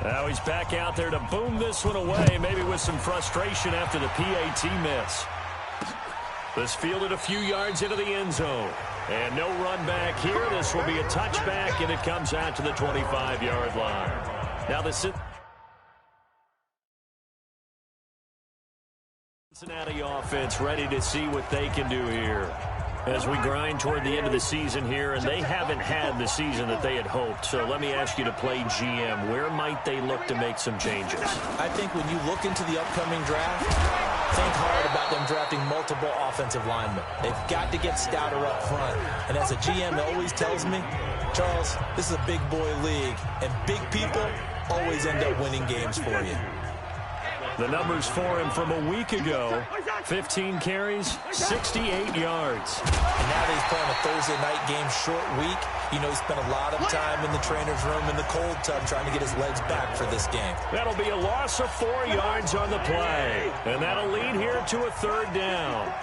Now he's back out there to boom this one away, maybe with some frustration after the PAT miss. This fielded a few yards into the end zone. And no run back here. This will be a touchback, and it comes out to the 25-yard line. Now the Cincinnati offense ready to see what they can do here as we grind toward the end of the season here, and they haven't had the season that they had hoped. So let me ask you to play GM. Where might they look to make some changes? I think when you look into the upcoming draft, think hard about them drafting multiple offensive linemen. They've got to get stouter up front. And as a GM always tells me, Charles, this is a big boy league, and big people always end up winning games for you. The numbers for him from a week ago, 15 carries, 68 yards. And now that he's playing a Thursday night game short week, you know he spent a lot of time in the trainer's room in the cold tub trying to get his legs back for this game. That'll be a loss of 4 yards on the play. And that'll lead here to a third down.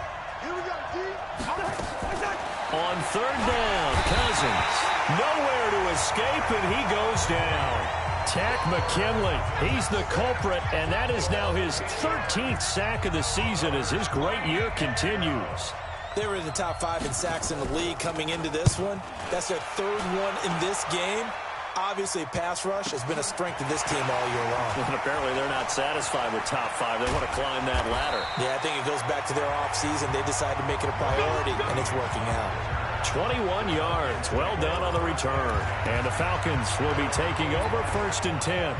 On third down, Cousins. Nowhere to escape, and he goes down. Tack McKinley, he's the culprit, and that is now his 13th sack of the season as his great year continues. They were in the top 5 in sacks in the league coming into this one. That's their third one in this game. Obviously, pass rush has been a strength of this team all year long. And apparently they're not satisfied with top 5. They want to climb that ladder. Yeah, I think it goes back to their offseason. They decided to make it a priority, and it's working out. 21 yards. Well done on the return. And the Falcons will be taking over 1st and 10.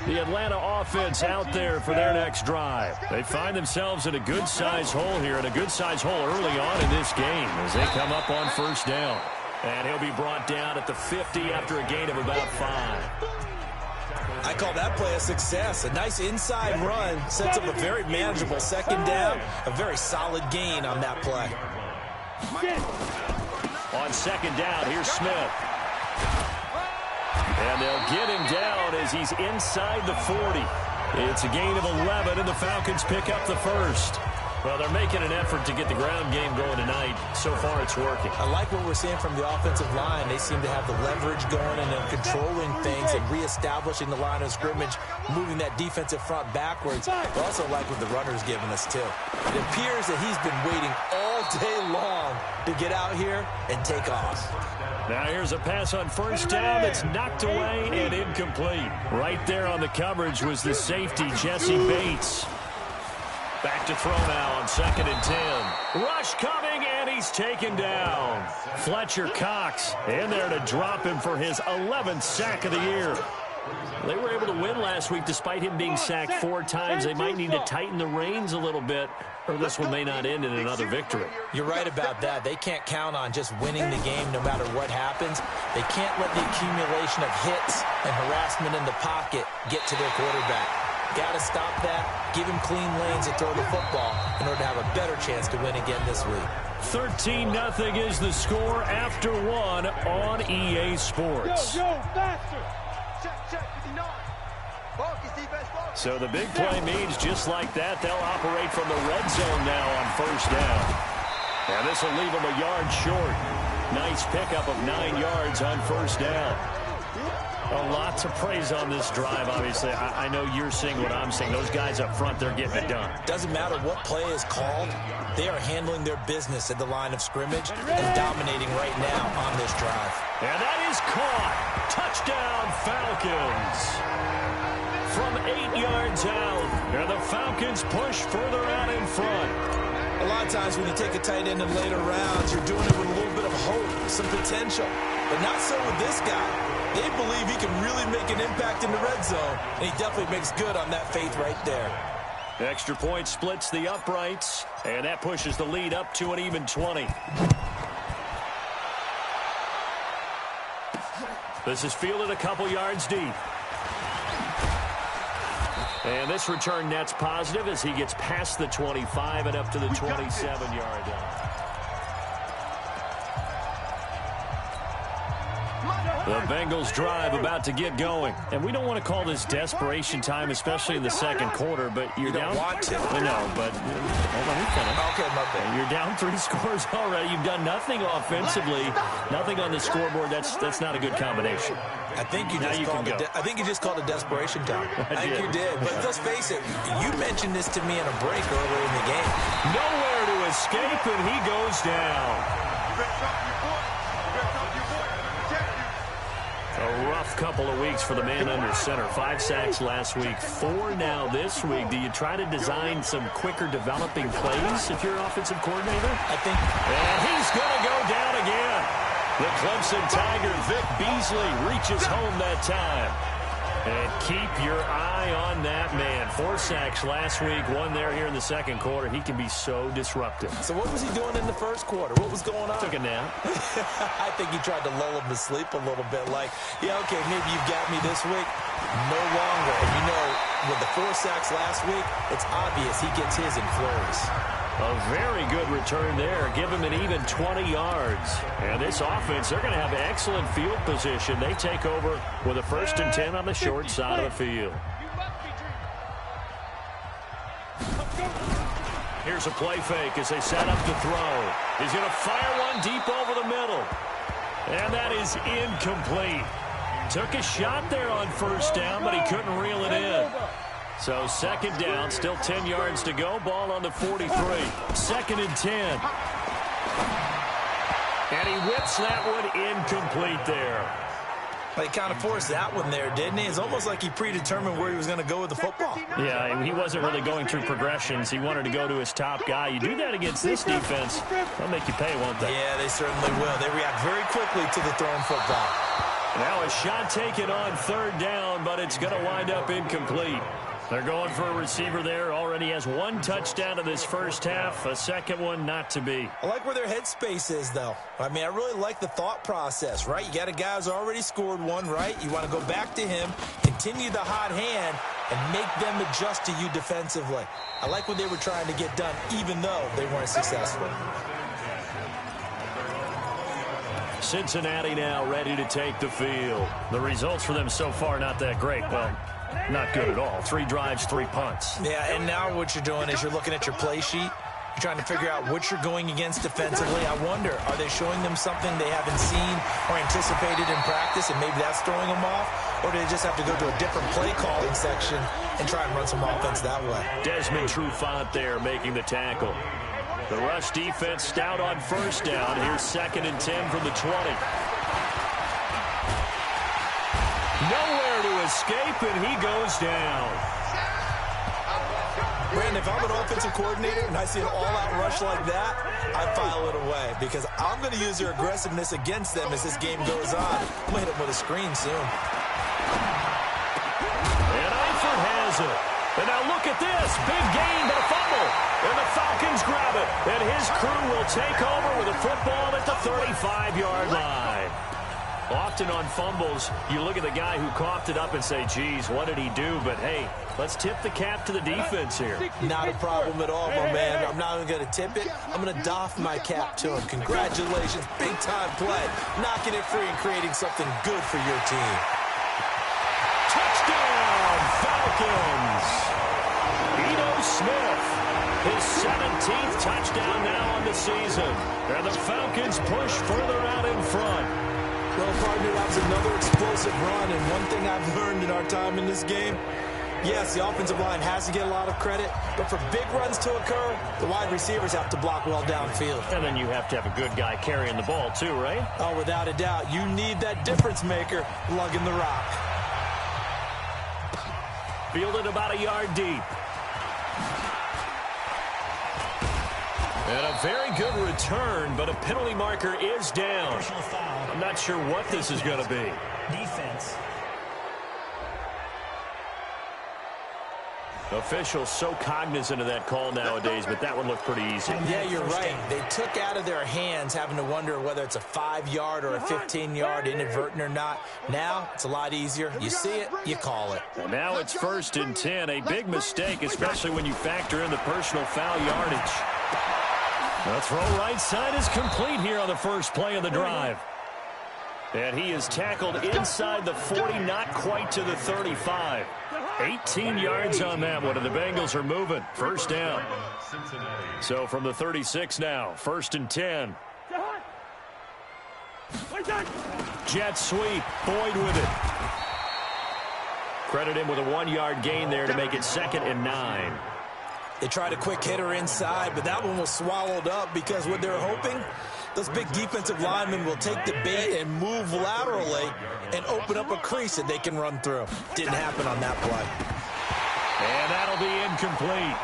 The Atlanta offense out there for their next drive. They find themselves in a good-sized hole here, and a good-sized hole early on in this game as they come up on 1st down. And he'll be brought down at the 50 after a gain of about 5. I call that play a success. A nice inside run sets up a very manageable 2nd down. A very solid gain on that play. On 2nd down, here's Smith. And they'll get him down as he's inside the 40. It's a gain of 11, and the Falcons pick up the 1st. Well, they're making an effort to get the ground game going tonight. So far, it's working. I like what we're seeing from the offensive line. They seem to have the leverage going and they're controlling things and reestablishing the line of scrimmage, moving that defensive front backwards. I also like what the runner's giving us, too. It appears that he's been waiting all day long to get out here and take off. Now here's a pass on 1st down that's knocked away and incomplete. Right there on the coverage was the safety, Jesse Bates. Back to throw now on 2nd and 10. Rush coming, and he's taken down. Fletcher Cox in there to drop him for his 11th sack of the year. They were able to win last week despite him being sacked 4 times. They might need to tighten the reins a little bit, or this one may not end in another victory. You're right about that. They can't count on just winning the game no matter what happens. They can't let the accumulation of hits and harassment in the pocket get to their quarterback. Got to stop that, give him clean lanes to throw the football in order to have a better chance to win again this week. 13-0 is the score after 1 on EA Sports. So the big play means just like that, they'll operate from the red zone now on 1st down. And this will leave them a yard short. Nice pickup of 9 yards on 1st down. A lot to praise on this drive, obviously. I know you're seeing what I'm seeing. Those guys up front, they're getting it done. Doesn't matter what play is called. They are handling their business at the line of scrimmage and dominating right now on this drive. And that is caught. Touchdown, Falcons. From 8 yards out, and the Falcons push further out in front. A lot of times when you take a tight end in later rounds, you're doing it with a little bit of hope, some potential. But not so with this guy. They believe he can really make an impact in the red zone, and he definitely makes good on that faith right there. Extra point splits the uprights, and that pushes the lead up to an even 20. This is fielded a couple yards deep. And this return net's positive as he gets past the 25 and up to the 27-yard line. The Bengals drive about to get going. And we don't want to call this desperation time, especially in the second quarter, but you're down. You don't want to. No, but hold on, okay, my bad. You're down 3 scores already. You've done nothing offensively, nothing on the scoreboard. That's not a good combination. I think you just called it desperation time. I think you did. But let's face it, you mentioned this to me in a break earlier in the game. Nowhere to escape, and he goes down. A rough couple of weeks for the man under center. 5 sacks last week, 4 now this week. Do you try to design some quicker developing plays if you're an offensive coordinator? I think. And he's going to go down again. The Clemson Tiger, Vic Beasley, reaches home that time. And keep your eye on that man. 4 sacks last week, 1 there here in the second quarter. He can be so disruptive. So what was he doing in the first quarter? What was going on? Took a nap. I think he tried to lull him to sleep a little bit. Like, yeah, okay, maybe you've got me this week. No longer. And you know, with the 4 sacks last week, it's obvious he gets his in flurries. A very good return there. Give him an even 20 yards. And this offense, they're going to have excellent field position. They take over with a 1st and 10 on the short side of the field. Here's a play fake as they set up to throw. He's going to fire one deep over the middle. And that is incomplete. Took a shot there on 1st down, but he couldn't reel it in. So 2nd down, still 10 yards to go. Ball on the 43. 2nd and 10. And he whips that one incomplete there. Well, he kind of forced that one there, didn't he? It's almost like he predetermined where he was going to go with the football. Yeah, he wasn't really going through progressions. He wanted to go to his top guy. You do that against this defense, they'll make you pay, won't they? Yeah, they certainly will. They react very quickly to the thrown football. Now a shot taken on 3rd down, but it's going to wind up incomplete. They're going for a receiver there. Already has 1 touchdown in this first half. A 2nd one not to be. I like where their headspace is, though. I mean, I really like the thought process, right? You got a guy who's already scored 1, right? You want to go back to him, continue the hot hand, and make them adjust to you defensively. I like what they were trying to get done, even though they weren't successful. Cincinnati now ready to take the field. The results for them so far not that great. Well, not good at all. 3 drives, 3 punts. Yeah, and now what you're doing is you're looking at your play sheet. You're trying to figure out what you're going against defensively. I wonder, are they showing them something they haven't seen or anticipated in practice, and maybe that's throwing them off? Or do they just have to go to a different play calling section and try and run some offense that way? Desmond Trufant there making the tackle. The rush defense stout on 1st down. Here's 2nd and 10 from the 20. Nowhere to escape, and he goes down. Brandon, if I'm an offensive coordinator and I see an all-out rush like that, I file it away because I'm going to use their aggressiveness against them as this game goes on. I'm going to hit them with a screen soon. And Eifert has it. And now look at this. Big gain, but a fumble. And the Falcons grab it. And his crew will take over with a football at the 35-yard line. Often on fumbles, you look at the guy who coughed it up and say, geez, what did he do? But, hey, let's tip the cap to the defense here. Not a problem at all, my man. I'm not even going to tip it. I'm going to doff my cap to him. Congratulations. Big-time play. Knocking it free and creating something good for your team. Touchdown, Falcons. Ito Smith, his 17th touchdown now on the season. And the Falcons push further out in front. Well, partner, that was another explosive run, and one thing I've learned in our time in this game, yes, the offensive line has to get a lot of credit, but for big runs to occur, the wide receivers have to block well downfield. And then you have to have a good guy carrying the ball too, right? Oh, without a doubt. You need that difference maker lugging the rock. Fielded about a yard deep. And a very good return, but a penalty marker is down. I'm not sure what this is going to be. Defense. Officials so cognizant of that call nowadays, but that one looked pretty easy. Yeah, you're right. They took out of their hands having to wonder whether it's a 5-yard or a 15-yard, inadvertent or not. Now, it's a lot easier. You see it, you call it. And now it's 1st and 10. A big mistake, especially when you factor in the personal foul yardage. The throw right side is complete here on the first play of the drive. And he is tackled inside the 40, not quite to the 35. 18 yards on that one, and the Bengals are moving. First down. So from the 36 now, 1st and 10. Jet sweep. Boyd with it. Credit him with a 1-yard gain there to make it 2nd and 9. They tried a quick hitter inside, but that one was swallowed up because what they're hoping, those big defensive linemen will take the bait and move laterally and open up a crease that they can run through. Didn't happen on that play. And that'll be incomplete.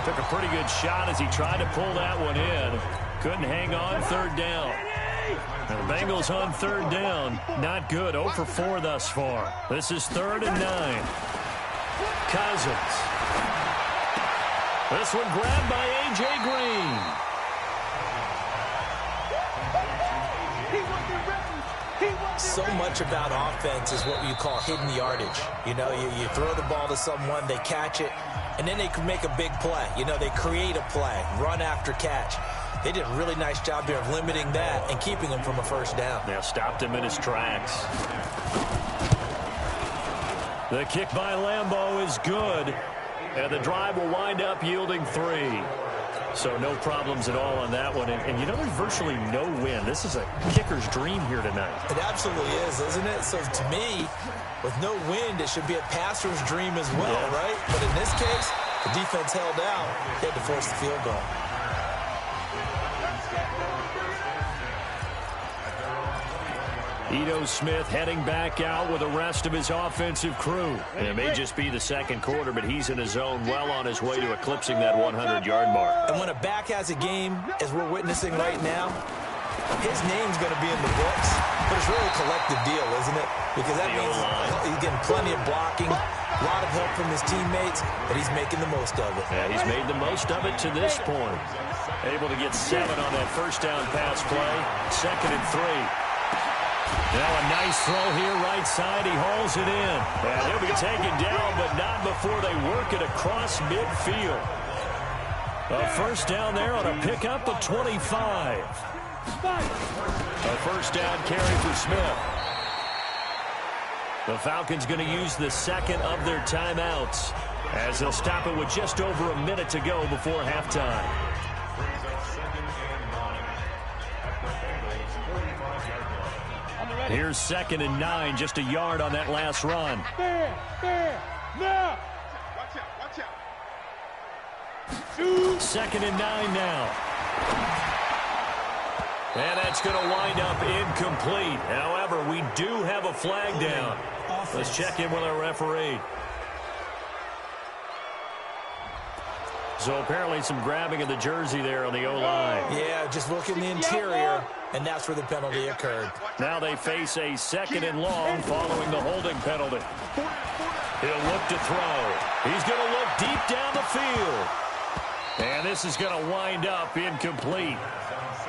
Took a pretty good shot as he tried to pull that one in. Couldn't hang on 3rd down. And the Bengals on 3rd down. Not good. 0 for 4 thus far. This is 3rd and 9. Cousins. This one grabbed by A.J. Green. So much about offense is what you call hidden yardage. You know, you throw the ball to someone, they catch it, and then they can make a big play. You know, they create a play, run after catch. They did a really nice job there of limiting that and keeping him from a 1st down. Now stopped him in his tracks. The kick by Lambeau is good, and the drive will wind up yielding 3. So no problems at all on that one. And you know, there's virtually no wind. This is a kicker's dream here tonight. It absolutely is, isn't it? So to me, with no wind, it should be a passer's dream as well, right? But in this case, the defense held out. They had to force the field goal. Ito Smith heading back out with the rest of his offensive crew. And it may just be the 2nd quarter, but he's in his zone, well on his way to eclipsing that 100-yard mark. And when a back has a game, as we're witnessing right now, his name's going to be in the books, but it's really a collective deal, isn't it? Because that means he's getting plenty of blocking, a lot of help from his teammates, and he's making the most of it. Yeah, he's made the most of it to this point. Able to get 7 on that 1st down pass play. 2nd and 3. Now a nice throw here, right side. He hauls it in. And he'll be taken down, but not before they work it across midfield. A 1st down there on a pickup of 25. A 1st down carry for Smith. The Falcons going to use the 2nd of their timeouts as they'll stop it with just over a minute to go before halftime. Here's 2nd and 9, just a yard on that last run. There, now. Watch out. 2nd and 9 now. And that's going to wind up incomplete. However, we do have a flag down. Let's check in with our referee. So apparently some grabbing of the jersey there on the O-line. Yeah, just look in the interior, and that's where the penalty occurred. Now they face a 2nd and long following the holding penalty. He'll look to throw. He's going to look deep down the field. And this is going to wind up incomplete.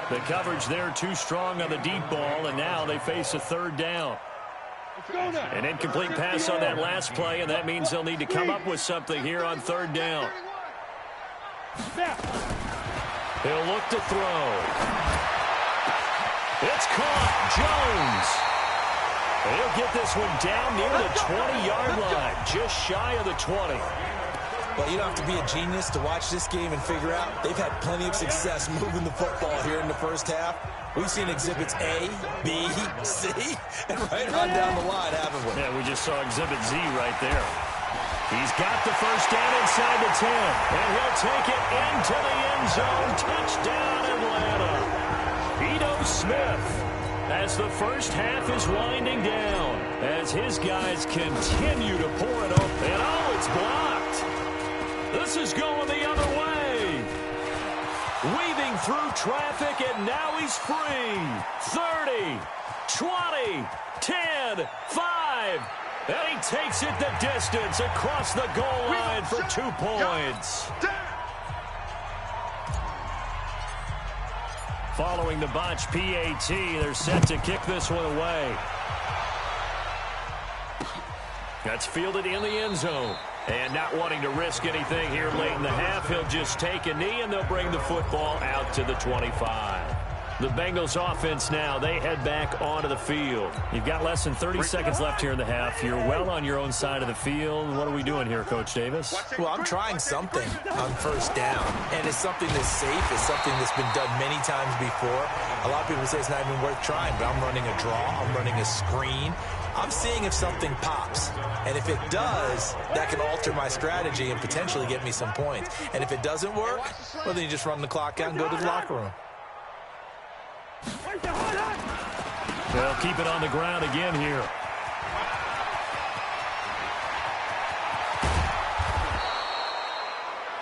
The coverage there too strong on the deep ball, and now they face a 3rd down. An incomplete pass on that last play, and that means they'll need to come up with something here on 3rd down. He'll look to throw. It's caught. Jones. He'll get this one down near the 20-yard line, just shy of the 20. Well, you don't have to be a genius to watch this game and figure out they've had plenty of success moving the football here in the 1st half. We've seen exhibits A, B, C, and right on down the line, haven't we? Yeah, we just saw exhibit Z right there. He's got the 1st down inside the 10, and he'll take it into the end zone. Touchdown, Atlanta. Ito Smith, as the 1st half is winding down, as his guys continue to pour it up. And oh, it's blocked. This is going the other way. Weaving through traffic, and now he's free. 30, 20, 10, 5. And he takes it the distance across the goal line for 2 points. Following the botch PAT, they're set to kick this one away. That's fielded in the end zone. And not wanting to risk anything here late in the half, he'll just take a knee, and they'll bring the football out to the 25. The Bengals offense now, they head back onto the field. You've got less than 30 seconds left here in the half. You're well on your own side of the field. What are we doing here, Coach Davis? Well, I'm trying something on first down, and it's something that's safe. It's something that's been done many times before. A lot of people say it's not even worth trying, but I'm running a draw. I'm running a screen. I'm seeing if something pops, and if it does, that can alter my strategy and potentially get me some points. And if it doesn't work, well, then you just run the clock out and go to the locker room. They'll keep it on the ground again here.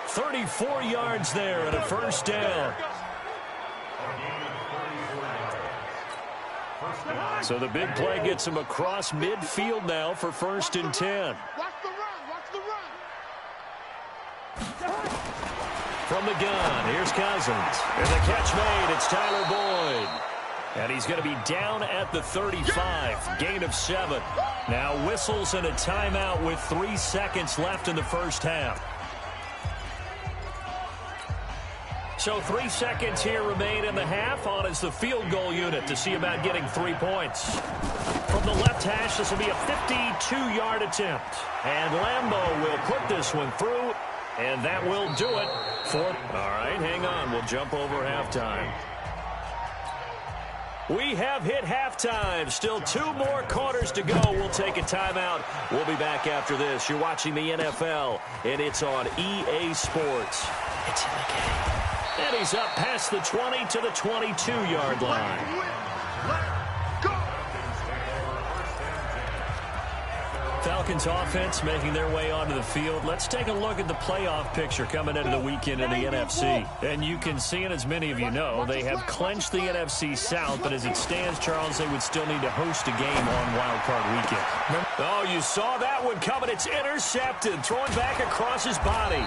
"34 yards there and a first down. So the big play gets him across midfield now for 1st and 10. Watch the run. Watch the run. From the gun, here's Cousins. And the catch made, it's Tyler Boyd. And he's going to be down at the 35, gain of 7. Now whistles and a timeout with 3 seconds left in the first half. So 3 seconds here remain in the half. On is the field goal unit to see about getting 3 points. From the left hash, this will be a 52-yard attempt. And Lambeau will put this one through, and that will do it for... All right, hang on. We'll jump over halftime. We have hit halftime. Still 2 more quarters to go. We'll take a timeout. We'll be back after this. You're watching the NFL, and it's on EA Sports. It's in the game. And he's up past the 20 to the 22-yard line. Falcons offense making their way onto the field. Let's take a look at the playoff picture coming into the weekend in the NFC. And you can see it, as many of you know, they have clinched the NFC South, but as it stands, Charles, they would still need to host a game on Wild Card Weekend. Oh, you saw that one coming. It's intercepted, thrown back across his body.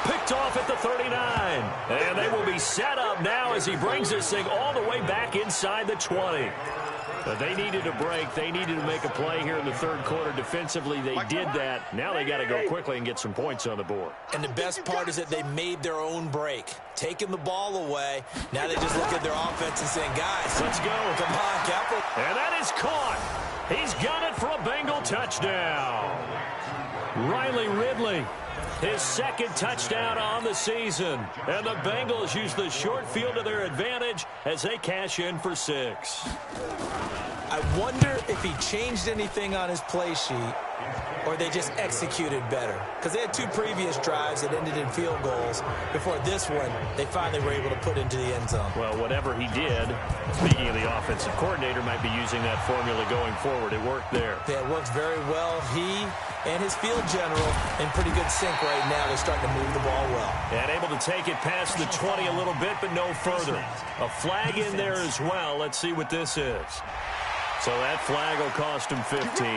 Picked off at the 39. And they will be set up now as he brings this thing all the way back inside the 20. But they needed a break. They needed to make a play here in the third quarter. Defensively, they did that. Now they got to go quickly and get some points on the board. And the best part is that they made their own break, taking the ball away. Now they just look at their offense and saying, guys, let's go. Come on, Capital. And that is caught. He's got it for a Bengal touchdown. Riley Ridley, his second touchdown on the season. And the Bengals use the short field to their advantage as they cash in for 6. I wonder if he changed anything on his play sheet or they just executed better. Because they had 2 previous drives that ended in field goals. Before this one, they finally were able to put into the end zone. Well, whatever he did, speaking of the offensive coordinator, might be using that formula going forward. It worked there. Yeah, it works very well. He and his field general in pretty good sync right now. They're starting to move the ball well. And able to take it past the 20 a little bit, but no further. A flag in there as well. Let's see what this is. So that flag will cost him 15.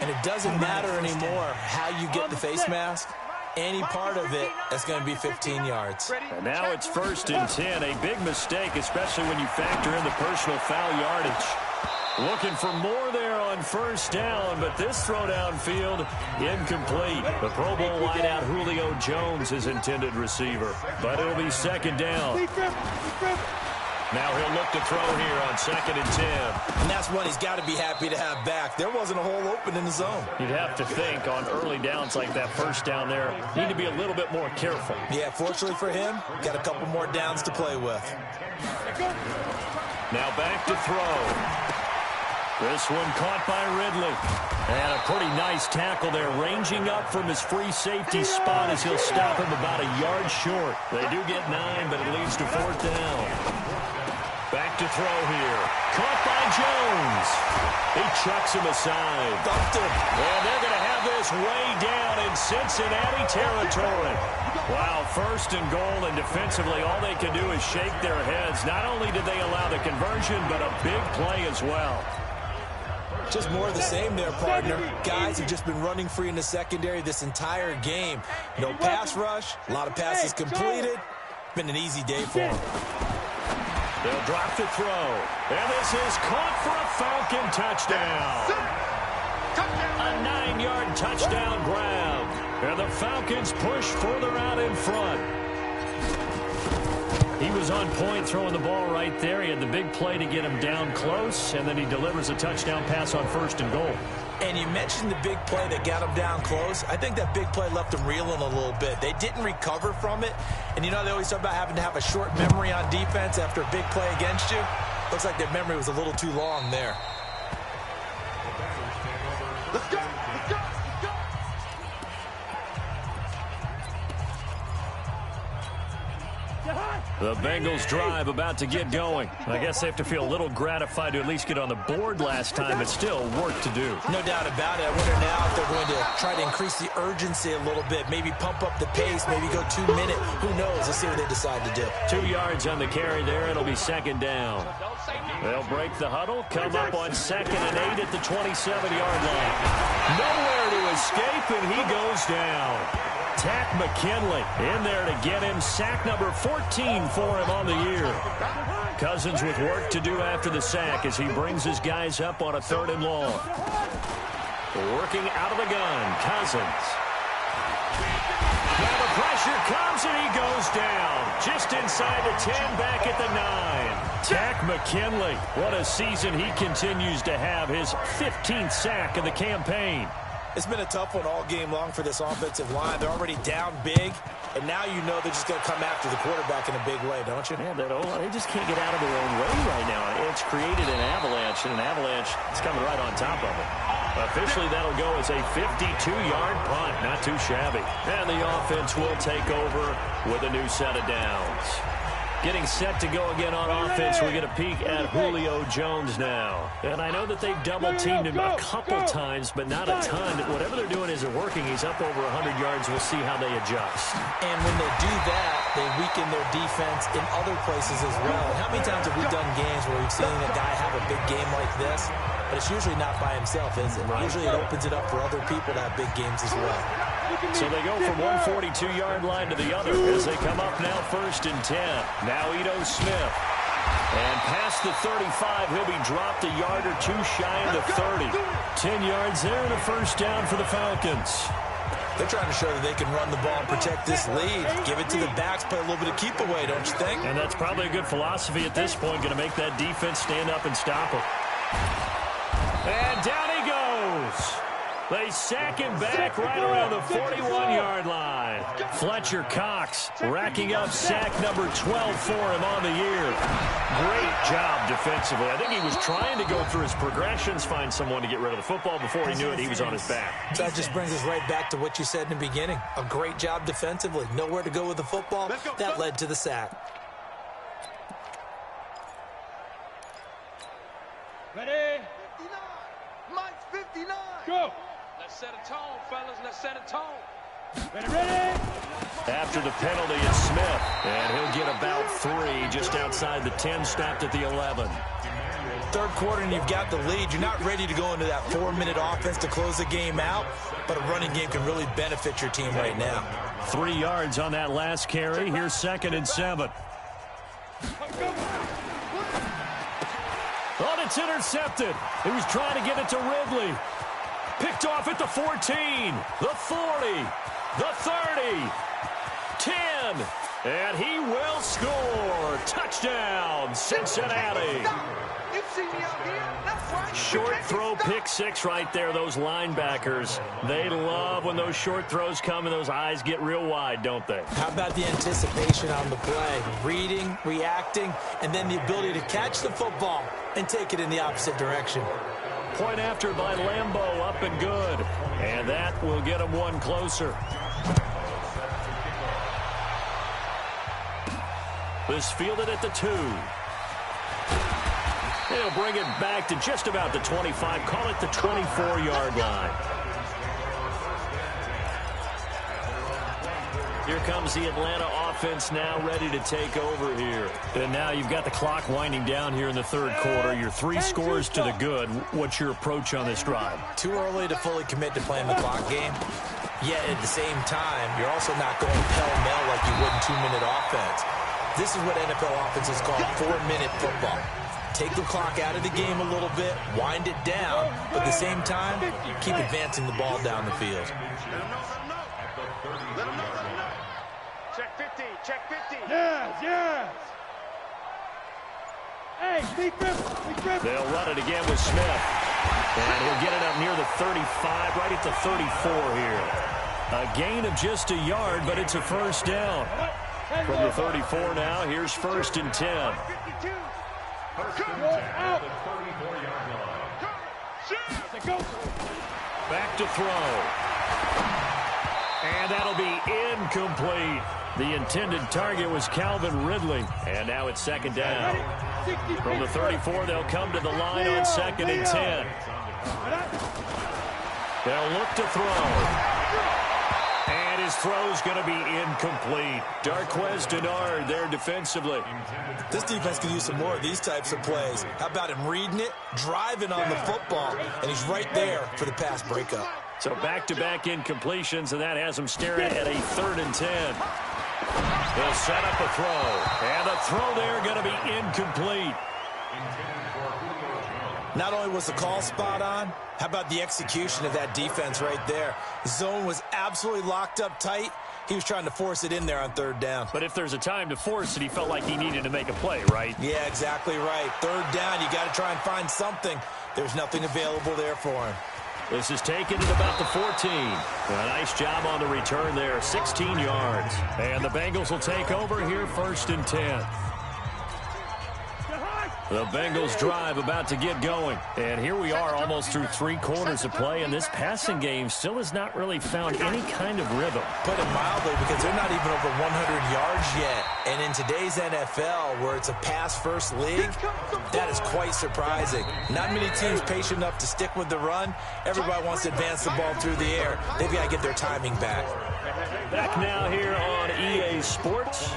And it doesn't matter anymore how you get the face mask. Any part of it, that's going to be 15 yards. And now it's 1st and 10. A big mistake, especially when you factor in the personal foul yardage. Looking for more there on first down, but this throw downfield incomplete. The Pro Bowl wideout Julio Jones, his intended receiver. But it'll be 2nd down. Now he'll look to throw here on 2nd and 10. And that's one he's got to be happy to have back. There wasn't a hole open in the zone. You'd have to think on early downs like that first down there, need to be a little bit more careful. Yeah, fortunately for him, got a couple more downs to play with. Now back to throw. This one caught by Ridley. And a pretty nice tackle there, ranging up from his free safety spot as he'll stop him about a yard short. They do get 9, but it leads to 4th down. Back to throw here. Caught by Jones. He chucks him aside. Dumped him. And they're going to have this way down in Cincinnati territory. Wow, 1st and goal, and defensively all they can do is shake their heads. Not only did they allow the conversion, but a big play as well. Just more of the same there, partner. Guys have just been running free in the secondary this entire game. No pass rush, a lot of passes completed. Been an easy day for them. They'll drop the throw. And this is caught for a Falcon touchdown. A 9-yard touchdown grab. And the Falcons push further out in front. He was on point throwing the ball right there. He had the big play to get him down close, and then he delivers a touchdown pass on 1st and goal. And you mentioned the big play that got him down close. I think that big play left him reeling a little bit. They didn't recover from it. And you know, they always talk about having to have a short memory on defense after a big play against you. Looks like their memory was a little too long there. Let's go. Let's go. Let's go. The Bengals drive about to get going. I guess they have to feel a little gratified to at least get on the board last time, but still work to do. No doubt about it. I wonder now if they're going to try to increase the urgency a little bit, maybe pump up the pace, maybe go 2 minute. Who knows? Let's see what they decide to do. 2 yards on the carry there. It'll be 2nd down. They'll break the huddle, come up on 2nd and 8 at the 27-yard line. Nowhere to escape, and he goes down. Tack McKinley in there to get him. Sack number 14 for him on the year. Cousins with work to do after the sack as he brings his guys up on a 3rd and long. Working out of the gun, Cousins. Now the pressure comes and he goes down. Just inside the 10, back at the 9. Tack McKinley, what a season he continues to have. His 15th sack of the campaign. It's been a tough one all game long for this offensive line. They're already down big, and now you know they're just going to come after the quarterback in a big way, don't you? Yeah, they just can't get out of their own way right now. It's created an avalanche, and an avalanche is coming right on top of it. Officially, that'll go as a 52-yard punt. Not too shabby. And the offense will take over with a new set of downs. Getting set to go again on offense, we get a peek at Julio Jones now. And I know that they've double-teamed him a couple times, but not a ton. Whatever they're doing isn't working. He's up over 100 yards. We'll see how they adjust. And when they do that, they weaken their defense in other places as well. How many times have we done games where we've seen a guy have a big game like this? But it's usually not by himself, is it? Right. Usually it opens it up for other people to have big games as well. So they go from one 42-yard line to the other as they come up now 1st and 10. Now Ito Smith. And past the 35, he'll be dropped a yard or two shy of the 30. 10 yards there and a 1st down for the Falcons. They're trying to show that they can run the ball and protect this lead. Give it to the backs, play a little bit of keep away, don't you think? And that's probably a good philosophy at this point, going to make that defense stand up and stop him. And down he goes. They sack him back right around the 41-yard line. Fletcher Cox racking up sack number 12 for him on the year. Great job defensively. I think he was trying to go through his progressions, find someone to get rid of the football. Before he knew it, he was on his back. So that just brings us right back to what you said in the beginning. A great job defensively. Nowhere to go with the football. That led to the sack. Ready? 59. Mike's 59. Go. Let's set a tone, fellas. Let's set a tone. Ready? After the penalty, it's Smith. And he'll get about 3 just outside the 10, stopped at the 11. Third quarter and you've got the lead. You're not ready to go into that 4-minute offense to close the game out, but a running game can really benefit your team right now. 3 yards on that last carry. Here's 2nd and 7. Oh, it's intercepted. He was trying to get it to Ridley. Picked off at the 14, the 40, the 30, 10, and he will score. Touchdown, Cincinnati. You see me out here? That's right. Short throw, pick 6 right there. Those linebackers, they love when those short throws come and those eyes get real wide, don't they? How about the anticipation on the play? Reading, reacting, and then the ability to catch the football and take it in the opposite direction. Point after by Lambeau, up and good. And that will get him one closer. This fielded at the 2. They'll bring it back to just about the 25. Call it the 24-yard line. Here comes the Atlanta offense now ready to take over here. And now you've got the clock winding down here in the third quarter. Your 3 scores to the good. What's your approach on this drive? Too early to fully commit to playing the clock game. Yet at the same time, you're also not going pell-mell like you would in 2-minute offense. This is what NFL offenses call 4-minute football. Take the clock out of the game a little bit, wind it down, but at the same time, keep advancing the ball down the field. Check 50, check 50. Yes. Hey, be grip. They'll run it again with Smith. And he'll get it up near the 35, right at the 34 here. A gain of just a yard, but it's a first down. From the 34 now, here's 1st and 10. Out. Back to throw. And that'll be incomplete. The intended target was Calvin Ridley. And now it's 2nd down. From the 34, they'll come to the line on 2nd and 10. They'll look to throw. And his throw's going to be incomplete. Darquez Denard there defensively. This defense could use some more of these types of plays. How about him reading it, driving on the football, and he's right there for the pass breakup. So back-to-back incompletions, and that has him staring at a 3rd and 10. He'll set up a throw. And the throw there going to be incomplete. Not only was the call spot on, how about the execution of that defense right there? The zone was absolutely locked up tight. He was trying to force it in there on 3rd down. But if there's a time to force it, he felt like he needed to make a play, right? Yeah, exactly right. 3rd down, you got to try and find something. There's nothing available there for him. This is taken at about the 14. A nice job on the return there, 16 yards. And the Bengals will take over here, 1st and 10. The Bengals drive about to get going. And here we are almost through 3 quarters of play, and this passing game still has not really found any kind of rhythm. Put it mildly, because they're not even over 100 yards yet. And in today's NFL, where it's a pass-first league, that is quite surprising. Not many teams patient enough to stick with the run. Everybody wants to advance the ball through the air. They've got to get their timing back. Back now here on EA Sports.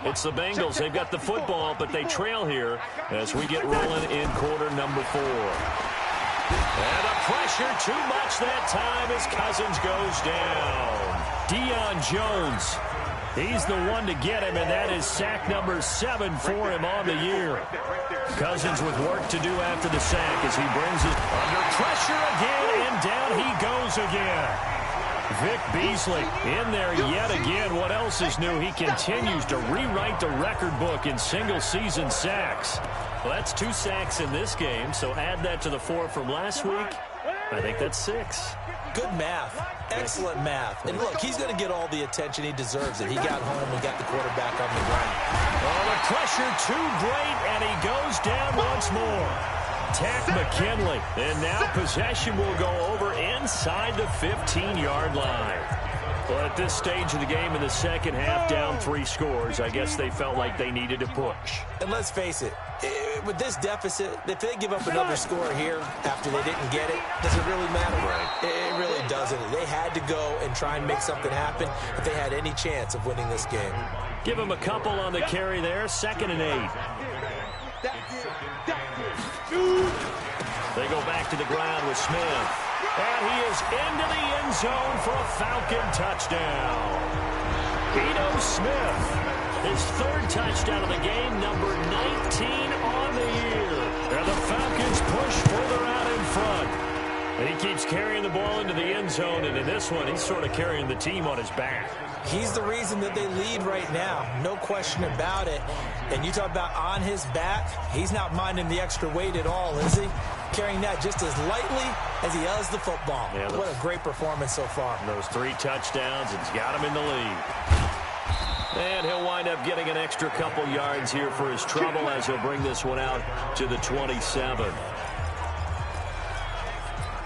It's the Bengals. They've got the football, but they trail here as we get rolling in quarter number 4. And a pressure too much that time as Cousins goes down. Deion Jones, he's the one to get him, and that is sack number 7 for him on the year. Cousins with work to do after the sack as he brings it under pressure again, and down he goes again. Vic Beasley in there yet again. What else is new? He continues to rewrite the record book in single-season sacks. Well, that's 2 sacks in this game, so add that to the 4 from last week. I think that's 6. Good math. Excellent math. And look, he's going to get all the attention he deserves. He got home and got the quarterback on the ground. Oh, the pressure too great, and he goes down once more. Tack McKinley, and now possession will go over inside the 15-yard line. Well, at this stage of the game in the second half, down 3 scores, I guess they felt like they needed to push. And let's face it, with this deficit, if they give up another score here after they didn't get it, does it really matter? Right. It really doesn't. They had to go and try and make something happen if they had any chance of winning this game. Give them a couple on the carry there, 2nd and 8. They go back to the ground with Smith. And he is into the end zone for a Falcon touchdown. Ito Smith, his 3rd touchdown of the game, number 19 on the year. And the Falcons push further out in front. And he keeps carrying the ball into the end zone, and in this one, he's sort of carrying the team on his back. He's the reason that they lead right now, no question about it. And you talk about on his back, he's not minding the extra weight at all, is he? Carrying that just as lightly as he does the football. Yeah, what a great performance so far. Those 3 touchdowns, it's got him in the lead. And he'll wind up getting an extra couple yards here for his trouble as he'll bring this one out to the 27.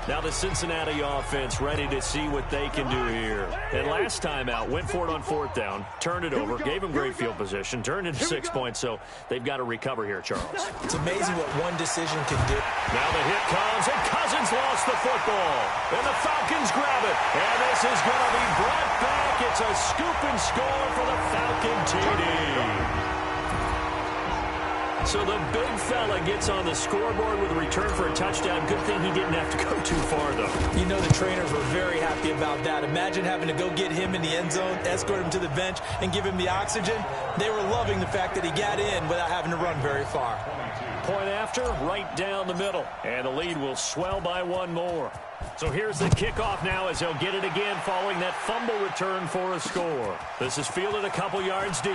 Now the Cincinnati offense ready to see what they can do here. And last time out, went for it on 4th down, turned it over, gave them great field position, turned into 6 points, so they've got to recover here, Charles. It's amazing what one decision can do. Now the hit comes, and Cousins lost the football. And the Falcons grab it. And this is going to be brought back. It's a scoop and score for the Falcon TD. So the big fella gets on the scoreboard with a return for a touchdown. Good thing he didn't have to go too far, though. You know the trainers were very happy about that. Imagine having to go get him in the end zone, escort him to the bench, and give him the oxygen. They were loving the fact that he got in without having to run very far. Point after, right down the middle. And the lead will swell by one more. So here's the kickoff now as they'll get it again following that fumble return for a score. This is fielded a couple yards deep.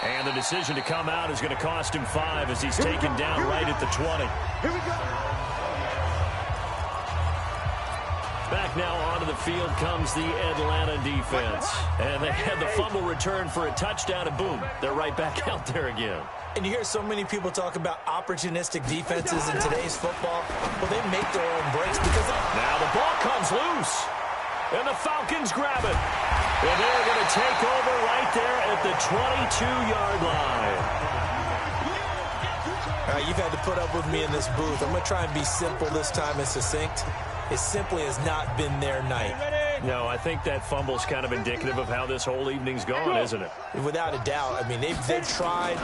And the decision to come out is going to cost him 5 as he's taken down right at the 20. Here we go. Back now onto the field comes the Atlanta defense. And they had the fumble return for a touchdown, and boom, they're right back out there again. And you hear so many people talk about opportunistic defenses in today's football. Well, they make their own breaks because now the ball comes loose. And the Falcons grab it. And they're going to take over right there at the 22-yard line. All right, you've had to put up with me in this booth. I'm going to try and be simple this time and succinct. It simply has not been their night. No, I think that fumble's kind of indicative of how this whole evening's gone, isn't it? Without a doubt. I mean, they've tried,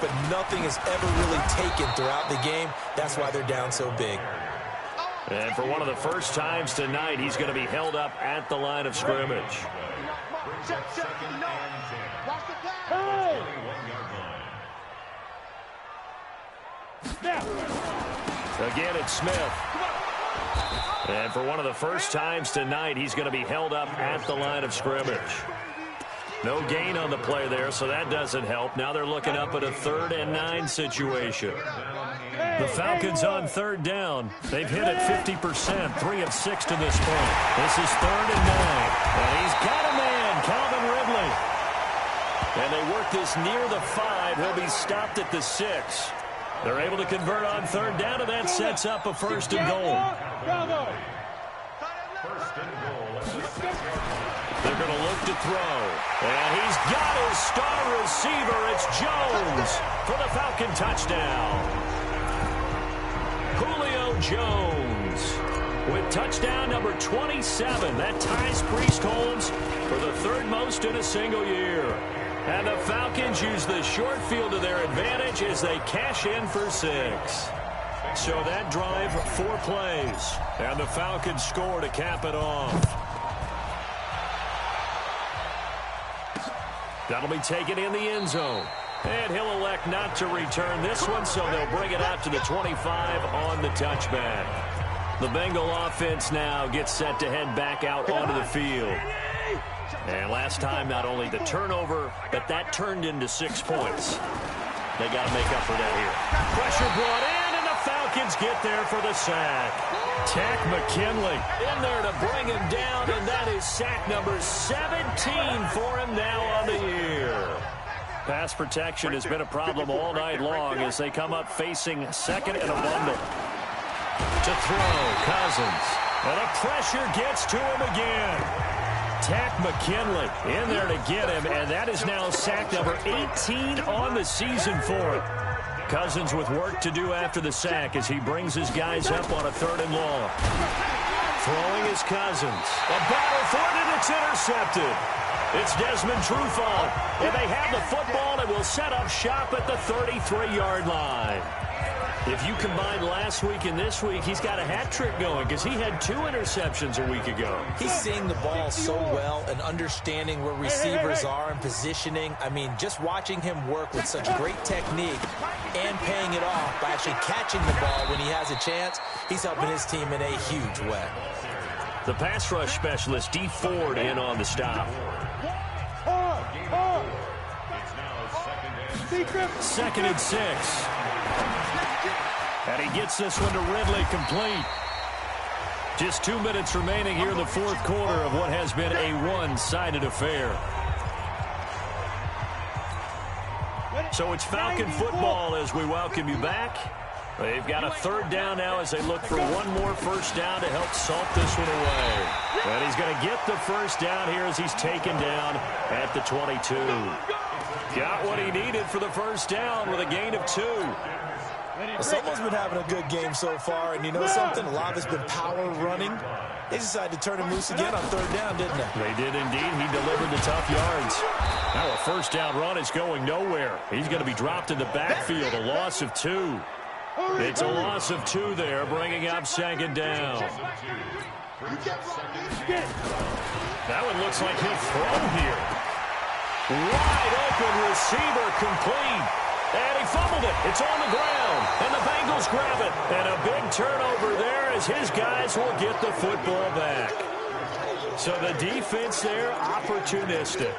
but nothing has ever really taken throughout the game. That's why they're down so big. And for one of the first times tonight, he's going to be held up at the line of scrimmage. Again, it's Smith. And for one of the first times tonight, he's going to be held up at the line of scrimmage. No gain on the play there, so that doesn't help. Now they're looking up at a 3rd and 9 situation. The Falcons on 3rd down. They've hit it 50%, 3 of 6 to this point. This is 3rd and 9. And he's got a man, Calvin Ridley. And they work this near the 5. He'll be stopped at the 6. They're able to convert on 3rd down, and that sets up a 1st and goal. They're going to look to throw. And he's got his star receiver. It's Jones for the Falcon touchdown. Julio Jones with touchdown number 27. That ties Priest Holmes for the 3rd most in a single year. And the Falcons use the short field to their advantage as they cash in for 6. So that drive, 4 plays. And the Falcons score to cap it off. That'll be taken in the end zone. And he'll elect not to return this one, so they'll bring it out to the 25 on the touchback. The Bengal offense now gets set to head back out onto the field. And last time, not only the turnover, but that turned into 6 points. They got to make up for that here. Pressure brought in, and the Falcons get there for the sack. Tack McKinley in there to bring him down, and that is sack number 17 for him now on the year. Pass protection has been a problem all night long as they come up facing 2nd and a bundle. To throw, Cousins. And the pressure gets to him again. Tack McKinley in there to get him, and that is now sack number 18 on the season for it. Cousins with work to do after the sack as he brings his guys up on a 3rd and long. Throwing is Cousins. A battle for it, and it's intercepted. It's Desmond Trufant, and they have the football and will set up shop at the 33-yard line. If you combine last week and this week, he's got a hat trick going because he had 2 interceptions a week ago. He's seeing the ball so well and understanding where receivers are and positioning. I mean, just watching him work with such great technique and paying it off by actually catching the ball when he has a chance, he's helping his team in a huge way. The pass rush specialist, D. Ford, in on the stop. 2nd and 6. And he gets this one to Ridley complete. Just 2 minutes remaining here in the 4th quarter of what has been a one-sided affair. So it's Falcon football as we welcome you back. They've got a 3rd down now as they look for one more 1st down to help salt this one away. And he's going to get the 1st down here as he's taken down at the 22. Got what he needed for the 1st down with a gain of 2. Well, someone's been having a good game so far, and you know something? A lot of it's been power running. They decided to turn him loose again on 3rd down, didn't they? They did indeed. He delivered the tough yards. Now a 1st down run is going nowhere. He's going to be dropped in the backfield, a loss of 2. It's a loss of 2 there, bringing up second down. That one looks like he'll throw here. Wide open receiver, complete. And he fumbled it. It's on the ground. And the Bengals grab it. And a big turnover there as his guys will get the football back. So the defense there, opportunistic.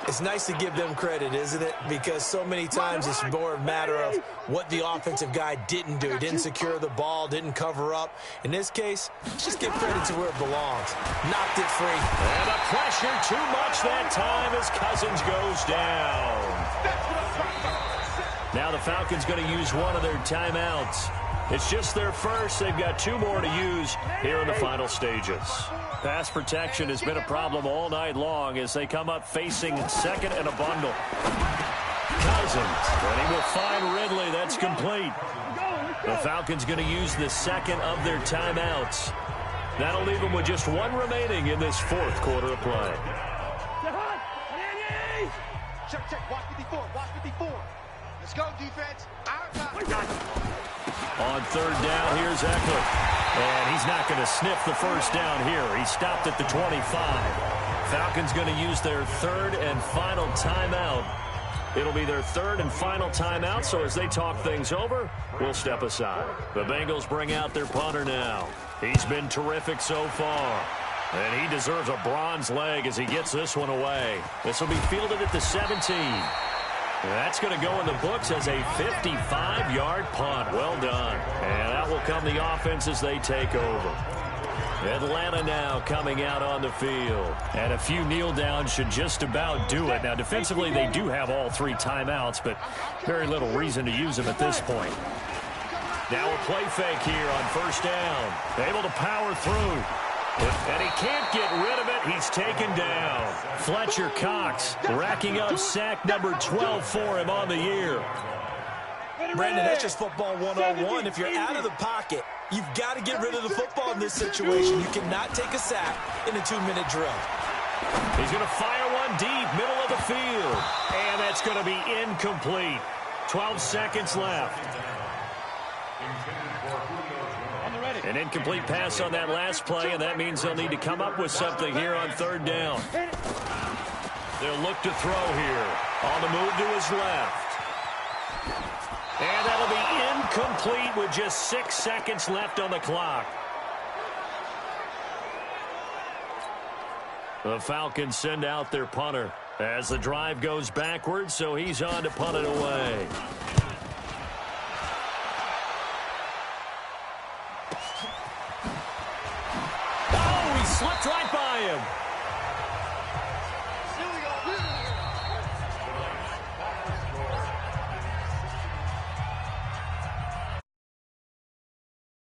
It's nice to give them credit, isn't it? Because so many times it's more a matter of what the offensive guy didn't do. Didn't secure the ball, didn't cover up. In this case, just give credit to where it belongs. Knocked it free. And the pressure too much that time as Cousins goes down. Now the Falcons going to use one of their timeouts. It's just their first. They've got 2 more to use here in the final stages. Pass protection has been a problem all night long as they come up facing second and a bundle. Cousins, and he will find Ridley. That's complete. The Falcons going to use the second of their timeouts. That'll leave them with just 1 remaining in this 4th quarter of play. Check. Watch 54. Watch 54. Let's go, defense. On 3rd down, here's Eckler. And he's not going to sniff the first down here. He stopped at the 25. Falcons going to use their 3rd and final timeout. It'll be their 3rd and final timeout, so as they talk things over, we'll step aside. The Bengals bring out their punter now. He's been terrific so far. And he deserves a bronze leg as he gets this one away. This will be fielded at the 17. That's going to go in the books as a 55-yard punt. Well done. And out will come the offense as they take over. Atlanta now coming out on the field. And a few kneel downs should just about do it. Now, defensively, they do have all 3 timeouts, but very little reason to use them at this point. Now a play fake here on 1st down. Able to power through. And he can't get rid of it. He's taken down. Fletcher Cox racking up sack number 12 for him on the year. Brandon, that's just football 101. If you're out of the pocket, you've got to get rid of the football in this situation. You cannot take a sack in a 2-minute drill. He's going to fire one deep, middle of the field. And that's going to be incomplete. 12 seconds left. An incomplete pass on that last play, and that means they'll need to come up with something here on 3rd down. They'll look to throw here. On the move to his left. And that'll be incomplete with just 6 seconds left on the clock. The Falcons send out their punter as the drive goes backwards, so he's on to punt it away. Slipped right by him.